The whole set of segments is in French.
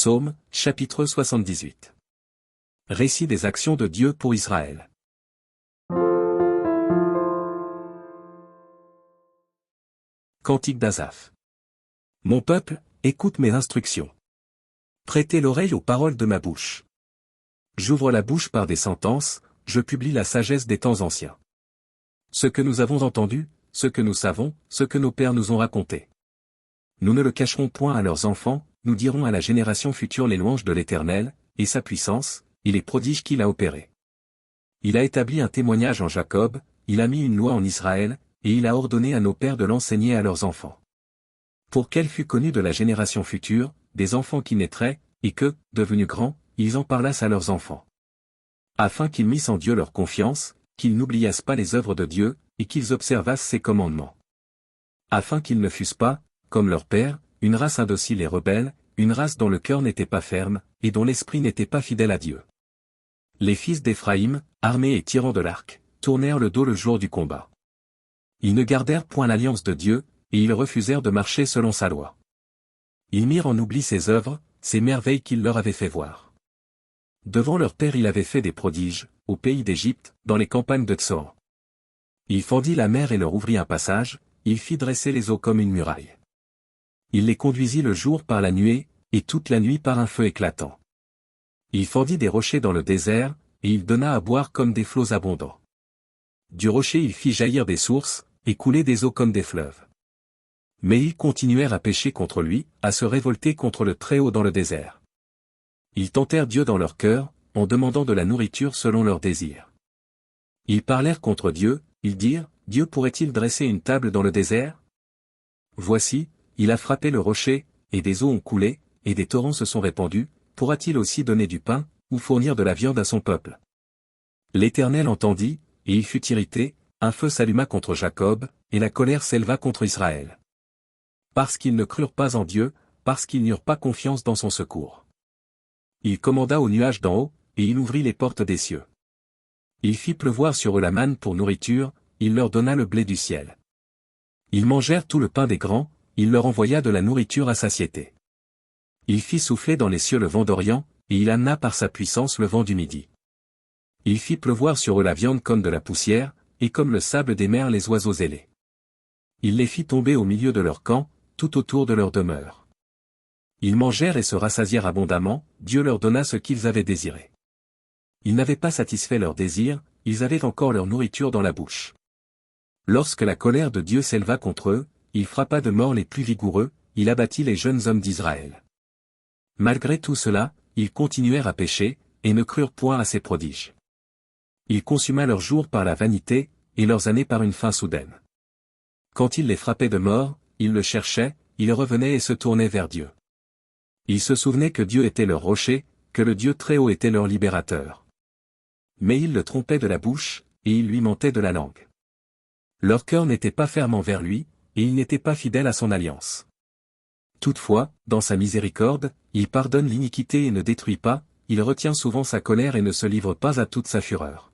Psaume, chapitre 78. Récit des actions de Dieu pour Israël. Cantique d'Asaph. Mon peuple, écoute mes instructions. Prêtez l'oreille aux paroles de ma bouche. J'ouvre la bouche par des sentences, je publie la sagesse des temps anciens. Ce que nous avons entendu, ce que nous savons, ce que nos pères nous ont raconté. Nous ne le cacherons point à leurs enfants, nous dirons à la génération future les louanges de l'Éternel, et sa puissance, et les prodiges qu'il a opérés. Il a établi un témoignage en Jacob, il a mis une loi en Israël, et il a ordonné à nos pères de l'enseigner à leurs enfants. Pour qu'elle fût connue de la génération future, des enfants qui naîtraient, et que, devenus grands, ils en parlassent à leurs enfants. Afin qu'ils missent en Dieu leur confiance, qu'ils n'oubliassent pas les œuvres de Dieu, et qu'ils observassent ses commandements. Afin qu'ils ne fussent pas, comme leur père, une race indocile et rebelle, une race dont le cœur n'était pas ferme, et dont l'esprit n'était pas fidèle à Dieu. Les fils d'Éphraïm, armés et tirant de l'arc, tournèrent le dos le jour du combat. Ils ne gardèrent point l'alliance de Dieu, et ils refusèrent de marcher selon sa loi. Ils mirent en oubli ses œuvres, ses merveilles qu'il leur avait fait voir. Devant leur père il avait fait des prodiges, au pays d'Égypte, dans les campagnes de Tsoan. Il fendit la mer et leur ouvrit un passage, il fit dresser les eaux comme une muraille. Il les conduisit le jour par la nuée, et toute la nuit par un feu éclatant. Il fendit des rochers dans le désert, et il donna à boire comme des flots abondants. Du rocher il fit jaillir des sources, et couler des eaux comme des fleuves. Mais ils continuèrent à pécher contre lui, à se révolter contre le Très-Haut dans le désert. Ils tentèrent Dieu dans leur cœur, en demandant de la nourriture selon leurs désirs. Ils parlèrent contre Dieu, ils dirent, Dieu pourrait-il dresser une table dans le désert? Voici, il a frappé le rocher, et des eaux ont coulé, et des torrents se sont répandus, pourra-t-il aussi donner du pain, ou fournir de la viande à son peuple? L'Éternel entendit, et il fut irrité, un feu s'alluma contre Jacob, et la colère s'éleva contre Israël. Parce qu'ils ne crurent pas en Dieu, parce qu'ils n'eurent pas confiance dans son secours. Il commanda aux nuages d'en haut, et il ouvrit les portes des cieux. Il fit pleuvoir sur eux la manne pour nourriture, il leur donna le blé du ciel. Ils mangèrent tout le pain des grands, il leur envoya de la nourriture à satiété. Il fit souffler dans les cieux le vent d'Orient, et il amena par sa puissance le vent du Midi. Il fit pleuvoir sur eux la viande comme de la poussière, et comme le sable des mers les oiseaux ailés. Il les fit tomber au milieu de leur camp, tout autour de leur demeure. Ils mangèrent et se rassasièrent abondamment, Dieu leur donna ce qu'ils avaient désiré. Ils n'avaient pas satisfait leurs désirs, ils avaient encore leur nourriture dans la bouche. Lorsque la colère de Dieu s'éleva contre eux, il frappa de mort les plus vigoureux, il abattit les jeunes hommes d'Israël. Malgré tout cela, ils continuèrent à pécher, et ne crurent point à ses prodiges. Il consuma leurs jours par la vanité, et leurs années par une faim soudaine. Quand il les frappait de mort, ils le cherchaient, ils revenaient et se tournaient vers Dieu. Ils se souvenaient que Dieu était leur rocher, que le Dieu Très-Haut était leur libérateur. Mais ils le trompaient de la bouche, et ils lui mentaient de la langue. Leur cœur n'était pas ferme envers lui, et il n'était pas fidèle à son alliance. Toutefois, dans sa miséricorde, il pardonne l'iniquité et ne détruit pas, il retient souvent sa colère et ne se livre pas à toute sa fureur.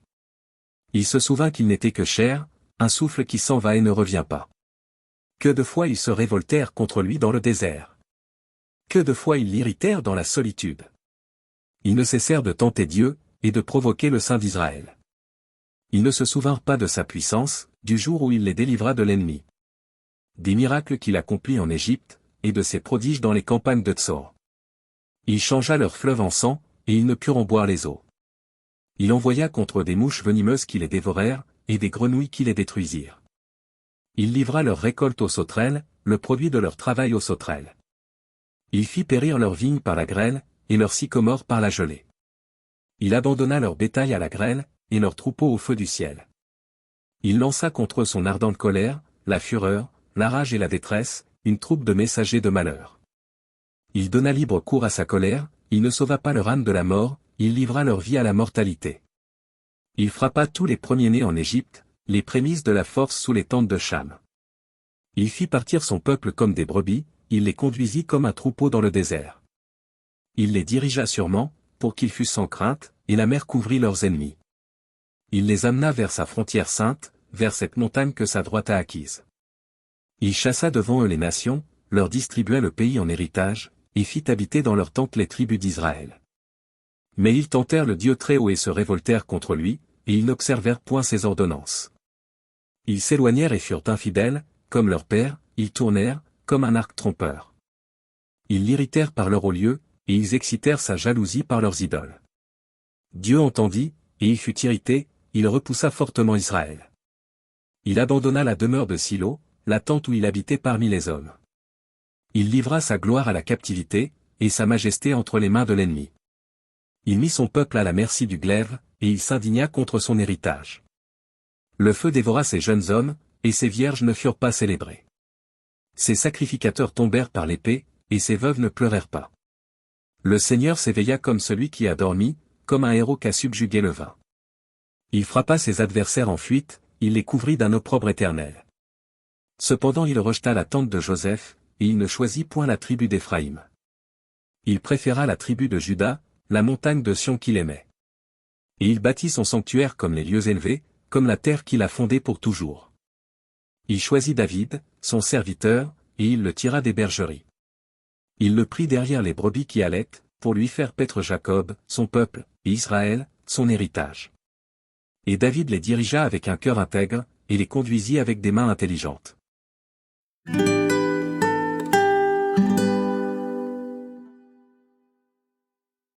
Il se souvint qu'il n'était que chair, un souffle qui s'en va et ne revient pas. Que de fois ils se révoltèrent contre lui dans le désert. Que de fois ils l'irritèrent dans la solitude. Ils ne cessèrent de tenter Dieu, et de provoquer le Saint d'Israël. Ils ne se souvinrent pas de sa puissance, du jour où il les délivra de l'ennemi. Des miracles qu'il accomplit en Égypte, et de ses prodiges dans les campagnes de Tsoan. Il changea leurs fleuves en sang, et ils ne purent en boire les eaux. Il envoya contre eux des mouches venimeuses qui les dévorèrent, et des grenouilles qui les détruisirent. Il livra leur récolte aux sauterelles, le produit de leur travail aux sauterelles. Il fit périr leurs vignes par la grêle, et leurs sycomores par la gelée. Il abandonna leur bétail à la grêle, et leurs troupeaux au feu du ciel. Il lança contre eux son ardente colère, la fureur, la rage et la détresse, une troupe de messagers de malheur. Il donna libre cours à sa colère, il ne sauva pas leur âme de la mort, il livra leur vie à la mortalité. Il frappa tous les premiers-nés en Égypte, les prémices de la force sous les tentes de Cham. Il fit partir son peuple comme des brebis, il les conduisit comme un troupeau dans le désert. Il les dirigea sûrement, pour qu'ils fussent sans crainte, et la mer couvrit leurs ennemis. Il les amena vers sa frontière sainte, vers cette montagne que sa droite a acquise. Il chassa devant eux les nations, leur distribua le pays en héritage, et fit habiter dans leurs tentes les tribus d'Israël. Mais ils tentèrent le Dieu très haut et se révoltèrent contre lui, et ils n'observèrent point ses ordonnances. Ils s'éloignèrent et furent infidèles, comme leur père, ils tournèrent, comme un arc trompeur. Ils l'irritèrent par leur haut lieu, et ils excitèrent sa jalousie par leurs idoles. Dieu entendit, et il fut irrité, il repoussa fortement Israël. Il abandonna la demeure de Silo, la tente où il habitait parmi les hommes. Il livra sa gloire à la captivité, et sa majesté entre les mains de l'ennemi. Il mit son peuple à la merci du glaive, et il s'indigna contre son héritage. Le feu dévora ses jeunes hommes, et ses vierges ne furent pas célébrées. Ses sacrificateurs tombèrent par l'épée, et ses veuves ne pleurèrent pas. Le Seigneur s'éveilla comme celui qui a dormi, comme un héros qu'a subjugué le vin. Il frappa ses adversaires en fuite, il les couvrit d'un opprobre éternel. Cependant il rejeta la tente de Joseph, et il ne choisit point la tribu d'Éphraïm. Il préféra la tribu de Juda, la montagne de Sion qu'il aimait. Et il bâtit son sanctuaire comme les lieux élevés, comme la terre qu'il a fondée pour toujours. Il choisit David, son serviteur, et il le tira des bergeries. Il le prit derrière les brebis qui allaitent, pour lui faire paître Jacob, son peuple, et Israël, son héritage. Et David les dirigea avec un cœur intègre, et les conduisit avec des mains intelligentes.